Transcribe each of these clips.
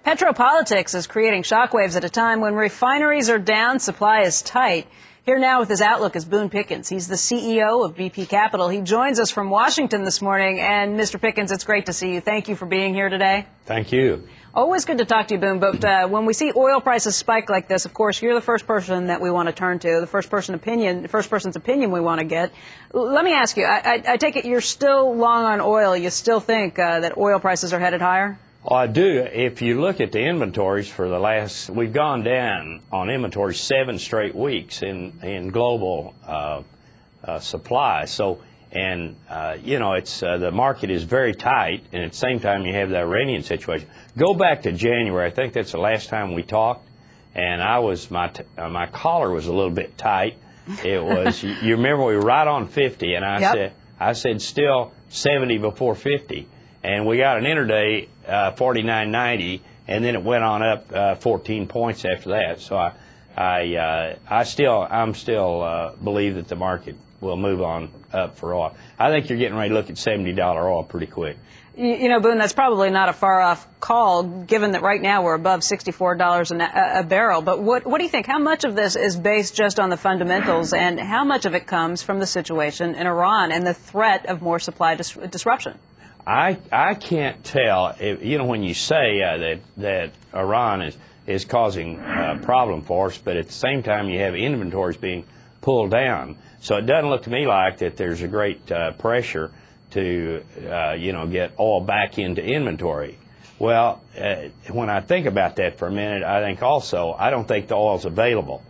Petro-Politics is creating shockwaves at a time when refineries are down, supply is tight. Here now with his outlook is Boone Pickens. He's the CEO of BP Capital. He joins us from Washington this morning. And Mr. Pickens, it's great to see you. Thank you for being here today. Thank you. Always good to talk to you, Boone. But when we see oil prices spike like this, of course, you're the first person that we want to turn to, the first person's opinion we want to get. Let me ask you, I take it you're still long on oil. You still think that oil prices are headed higher? Well, I do. If you look at the inventories for the last, we've gone down on inventory 7 straight weeks in global supply. So, and you know, it's the market is very tight, and at the same time you have the Iranian situation. Go back to January. I think that's the last time we talked, and I was my collar was a little bit tight. It was. You remember we were right on 50, and I said still 70 before 50. And we got an intraday 49.90, and then it went on up 14 points after that. So I'm still believe that the market will move on up for oil. I think you're getting ready to look at $70 oil pretty quick. You know, Boone, that's probably not a far-off call, given that right now we're above $64 a barrel. But what do you think? How much of this is based just on the fundamentals, and how much of it comes from the situation in Iran and the threat of more supply disruption? I can't tell. You know, when you say that Iran is causing a problem for us, but at the same time you have inventories being pulled down. So it doesn't look to me like that there's a great pressure to, you know, get oil back into inventory. Well, when I think about that for a minute, I think also I don't think the oil's available.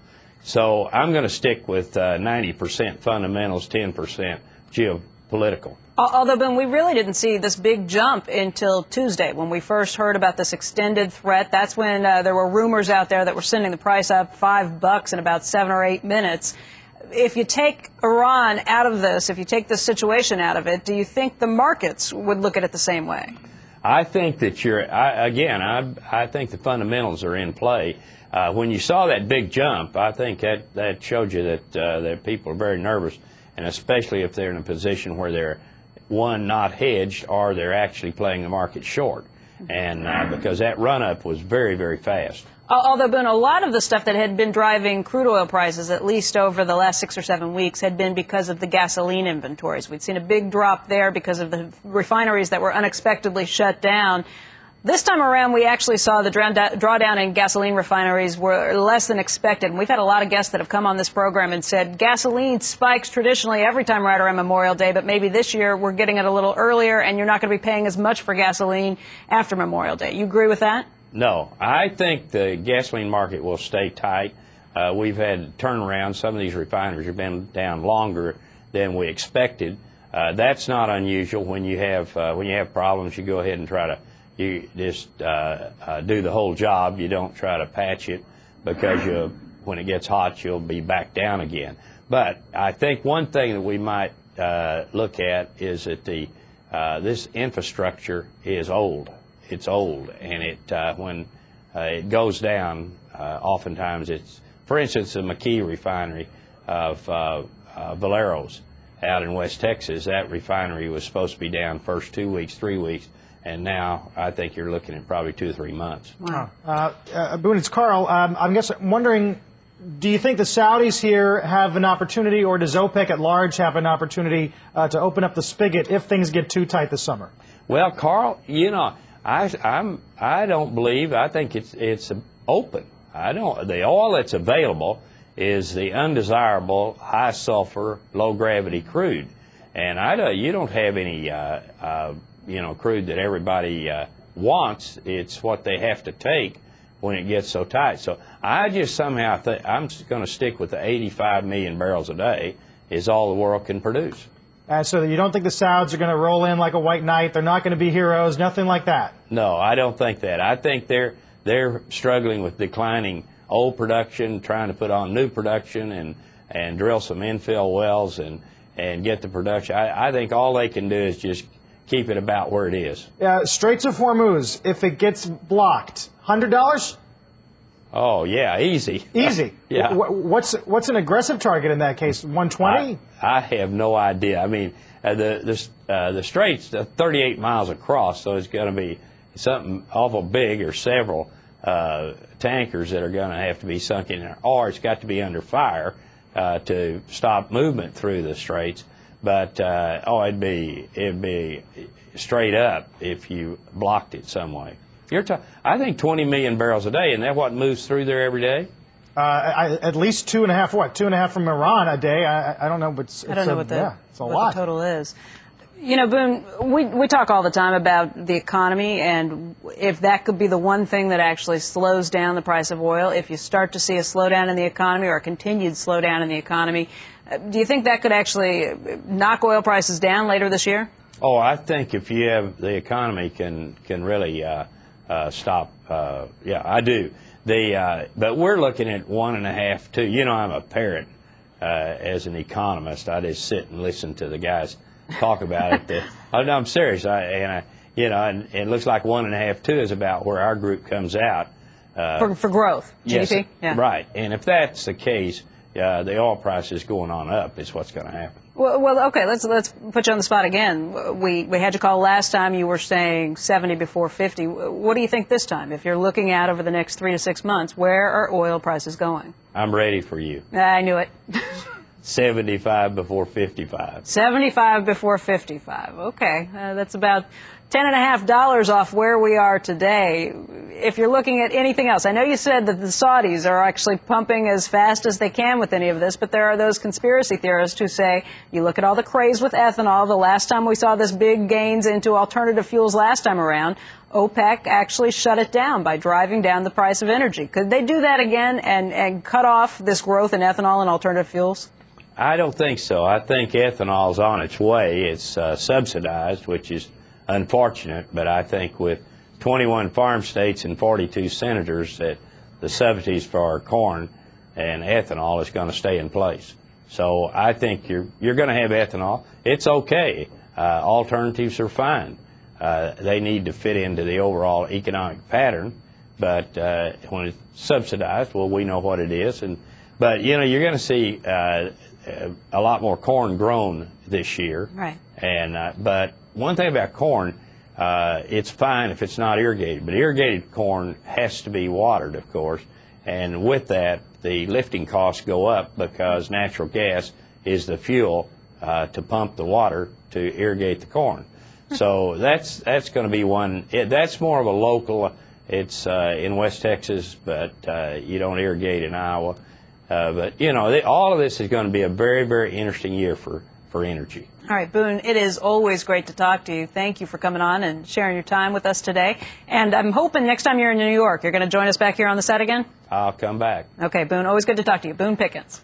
So I'm going to stick with 90% fundamentals, 10% geopolitical. Although, Ben, we really didn't see this big jump until Tuesday when we first heard about this extended threat. That's when there were rumors out there that were sending the price up $5 in about 7 or 8 minutes. If you take Iran out of this, if you take this situation out of it, do you think the markets would look at it the same way? I think that I think the fundamentals are in play. When you saw that big jump, I think that showed you that people are very nervous, and especially if they're in a position where they're not hedged, or they're actually playing the market short, and because that run-up was very, very fast. Although, Boone, a lot of the stuff that had been driving crude oil prices, at least over the last 6 or 7 weeks, had been because of the gasoline inventories. We'd seen a big drop there because of the refineries that were unexpectedly shut down. This time around, we actually saw the drawdown in gasoline refineries were less than expected. And we've had a lot of guests that have come on this program and said gasoline spikes traditionally every time right around Memorial Day, but maybe this year we're getting it a little earlier, and you're not going to be paying as much for gasoline after Memorial Day. You agree with that? No. I think the gasoline market will stay tight. We've had turnarounds. Some of these refineries have been down longer than we expected. That's not unusual. When you have problems, you go ahead and try to you just do the whole job. You don't try to patch it, because when it gets hot, you'll be back down again. But I think one thing that we might look at is that this infrastructure is old. It's old, and when it goes down, oftentimes it's, for instance, the McKee refinery of Valero's out in West Texas. That refinery was supposed to be down first 2 weeks, 3 weeks. And now I think you're looking at probably 2 or 3 months. Wow. Boone, it's Carl. I'm wondering, do you think the Saudis here have an opportunity, or does OPEC at large have an opportunity to open up the spigot if things get too tight this summer? Well, Carl, you know, I don't believe. I think it's open. The oil that's available is the undesirable, high sulfur, low gravity crude, and you don't have any crude that everybody wants. It's what they have to take when it gets so tight. So I just somehow think I'm going to stick with the 85 million barrels a day is all the world can produce. So you don't think the Saudis are going to roll in like a white knight? They're not going to be heroes, nothing like that? No, I don't think that. I think they're struggling with declining old production, trying to put on new production and drill some infill wells and get the production. I think all they can do is just keep it about where it is. Straits of Hormuz, if it gets blocked, $100? Oh, yeah, easy. Easy? Yeah. What's an aggressive target in that case, 120? I have no idea. I mean, the straits, 38 miles across, so it's going to be something awful big or several tankers that are going to have to be sunk in there, or it's got to be under fire to stop movement through the straits. But it'd be straight up if you blocked it some way. I think 20 million barrels a day, and that what moves through there every day? At least 2.5. What? 2.5 from Iran a day? I don't know, but it's I don't know what the total is. You know, Boone, we talk all the time about the economy, and if that could be the one thing that actually slows down the price of oil, if you start to see a slowdown in the economy or a continued slowdown in the economy, do you think that could actually knock oil prices down later this year? Oh, I think if you have the economy can really stop. Yeah, I do. But we're looking at 1.5, 2. You know, I'm a parrot as an economist. I just sit and listen to the guys talk about it. No, I'm serious. And it looks like 1.5, 2 is about where our group comes out. For growth, GDP? Yes, yeah. Right. And if that's the case, the oil price is going on up is what's going to happen. Well, okay, let's put you on the spot again. We had you call last time. You were saying 70 before 50. What do you think this time? If you're looking out over the next 3 to 6 months, where are oil prices going? I'm ready for you. I knew it. 75 before 55. 75 before 55. Okay, that's about $10.50 off where we are today. If you're looking at anything else, I know you said that the Saudis are actually pumping as fast as they can with any of this, but there are those conspiracy theorists who say, you look at all the craze with ethanol, the last time we saw this big gains into alternative fuels last time around, OPEC actually shut it down by driving down the price of energy. Could they do that again and cut off this growth in ethanol and alternative fuels? I don't think so. I think ethanol's on its way. It's subsidized, which is unfortunate, but I think with 21 farm states and 42 senators that the subsidies for corn and ethanol is going to stay in place. So I think you're going to have ethanol. It's okay. Alternatives are fine. They need to fit into the overall economic pattern, but when it's subsidized, well, we know what it is. But you're going to see a lot more corn grown this year. Right. But one thing about corn, it's fine if it's not irrigated, but irrigated corn has to be watered, of course, and with that, the lifting costs go up because natural gas is the fuel to pump the water to irrigate the corn. So that's going to be one. That's more of a local. It's in West Texas, but you don't irrigate in Iowa. But all of this is going to be a very, very interesting year for energy. All right, Boone, it is always great to talk to you. Thank you for coming on and sharing your time with us today. And I'm hoping next time you're in New York, you're going to join us back here on the set again? I'll come back. Okay, Boone, always good to talk to you. Boone Pickens.